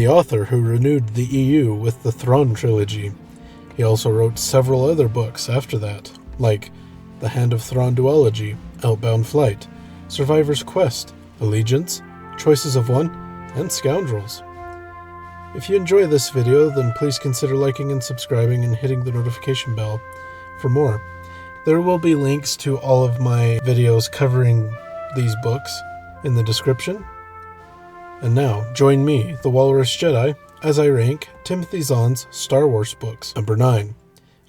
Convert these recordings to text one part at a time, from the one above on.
the author who renewed the EU with the Thrawn Trilogy. He also wrote several other books after that, like the Hand of Thrawn Duology, Outbound Flight, Survivor's Quest, Allegiance, Choices of One, and Scoundrels. If you enjoy this video, then please consider liking and subscribing and hitting the notification bell for more. There will be links to all of my videos covering these books in the description. And now, join me, the Walrus Jedi, as I rank Timothy Zahn's Star Wars books. Number 9,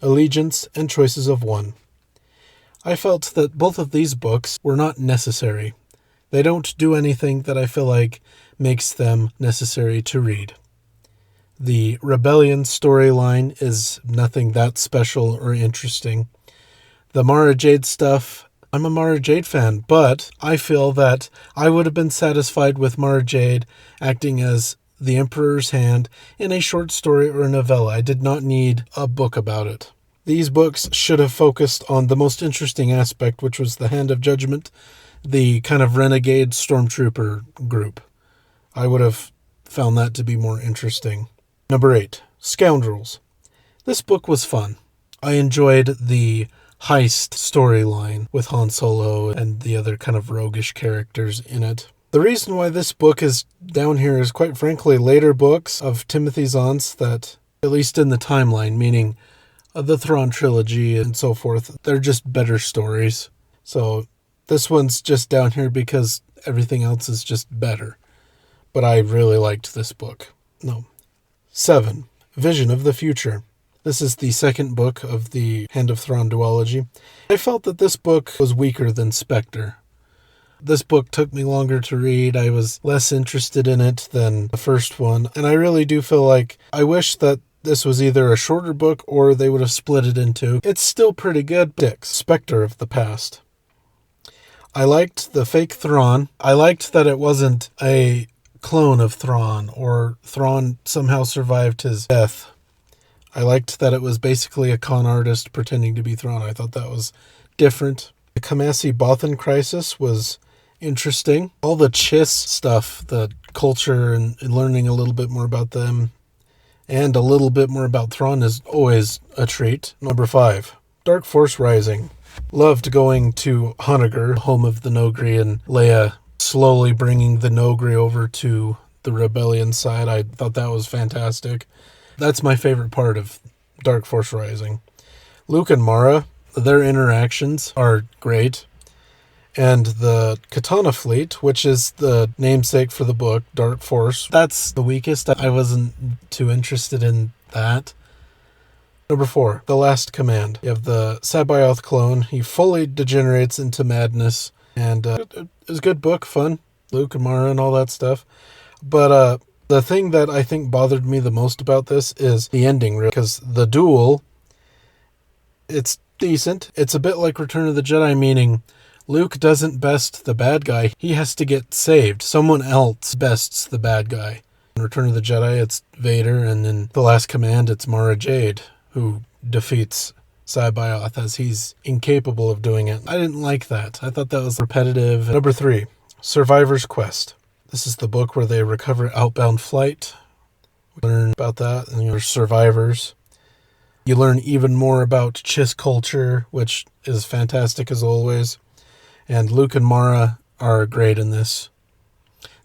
Allegiance and Choices of One. I felt that both of these books were not necessary. They don't do anything that I feel like makes them necessary to read. The Rebellion storyline is nothing that special or interesting. The Mara Jade stuff, I'm a Mara Jade fan, but I feel that I would have been satisfied with Mara Jade acting as the Emperor's Hand in a short story or a novella. I did not need a book about it. These books should have focused on the most interesting aspect, which was the Hand of Judgment, the kind of renegade stormtrooper group. I would have found that to be more interesting. Number 8, Scoundrels. This book was fun. I enjoyed the heist storyline with Han Solo and the other kind of roguish characters in it. The reason why this book is down here is, quite frankly, later books of Timothy Zahn's that, at least in the timeline, meaning the Thrawn Trilogy and so forth, they're just better stories. So this one's just down here because everything else is just better. But I really liked this book. 7, Vision of the Future. This is the second book of the Hand of Thrawn Duology. I felt that this book was weaker than Specter. This book took me longer to read. I was less interested in it than the first one. And I really do feel like I wish that this was either a shorter book or they would have split it into. It's still pretty good. 6, Specter of the Past. I liked the fake Thrawn. I liked that it wasn't a clone of Thrawn, or Thrawn somehow survived his death. I liked that it was basically a con artist pretending to be Thrawn. I thought that was different. The Kamasi Bothan crisis was interesting. All the Chiss stuff, the culture, and learning a little bit more about them, and a little bit more about Thrawn is always a treat. Number 5, Dark Force Rising. Loved going to Honoghr, home of the Noghri, and Leia slowly bringing the Noghri over to the Rebellion side. I thought that was fantastic. That's my favorite part of Dark Force Rising. Luke and Mara, their interactions are great. And the Katana Fleet, which is the namesake for the book, Dark Force, that's the weakest. I wasn't too interested in that. Number 4, The Last Command. You have the Sabayoth clone. He fully degenerates into madness. And it was a good book, fun. Luke and Mara and all that stuff. But the thing that I think bothered me the most about this is the ending, because the duel, it's decent. It's a bit like Return of the Jedi, meaning Luke doesn't best the bad guy. He has to get saved. Someone else bests the bad guy. In Return of the Jedi, it's Vader, and in The Last Command, it's Mara Jade, who defeats Sabayoth, as he's incapable of doing it. I didn't like that. I thought that was repetitive. Number 3, Survivor's Quest. This is the book where they recover Outbound Flight. We learn about that, and your survivors. You learn even more about Chiss culture, which is fantastic as always. And Luke and Mara are great in this.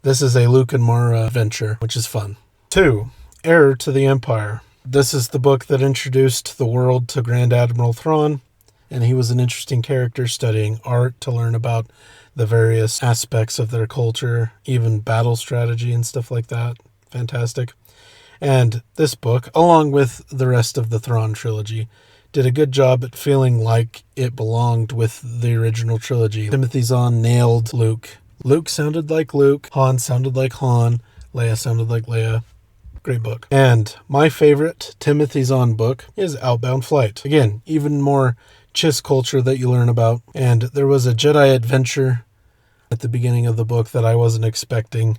This is a Luke and Mara adventure, which is fun. 2, Heir to the Empire. This is the book that introduced the world to Grand Admiral Thrawn, and he was an interesting character, studying art to learn about the various aspects of their culture, even battle strategy and stuff like that. Fantastic. And this book, along with the rest of the Thrawn Trilogy, did a good job at feeling like it belonged with the original trilogy. Timothy Zahn nailed Luke. Luke sounded like Luke, Han sounded like Han, Leia sounded like Leia. Great book. And my favorite Timothy Zahn book is Outbound Flight. Again, even more Chiss culture that you learn about. And there was a Jedi adventure at the beginning of the book that I wasn't expecting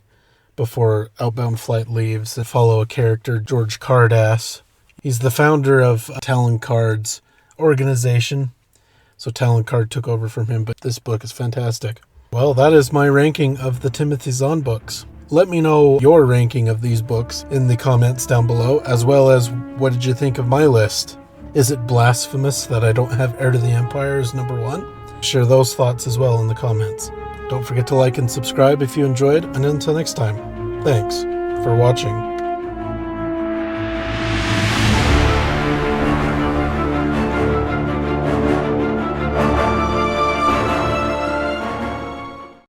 before Outbound Flight leaves, that follow a character, George Cardass. He's the founder of Talon Card's organization. So Talon Card took over from him, but this book is fantastic. Well, that is my ranking of the Timothy Zahn books. Let me know your ranking of these books in the comments down below, as well as what did you think of my list? Is it blasphemous that I don't have Heir to the Empire as number 1? Share those thoughts as well in the comments. Don't forget to like and subscribe if you enjoyed, and until next time, thanks for watching.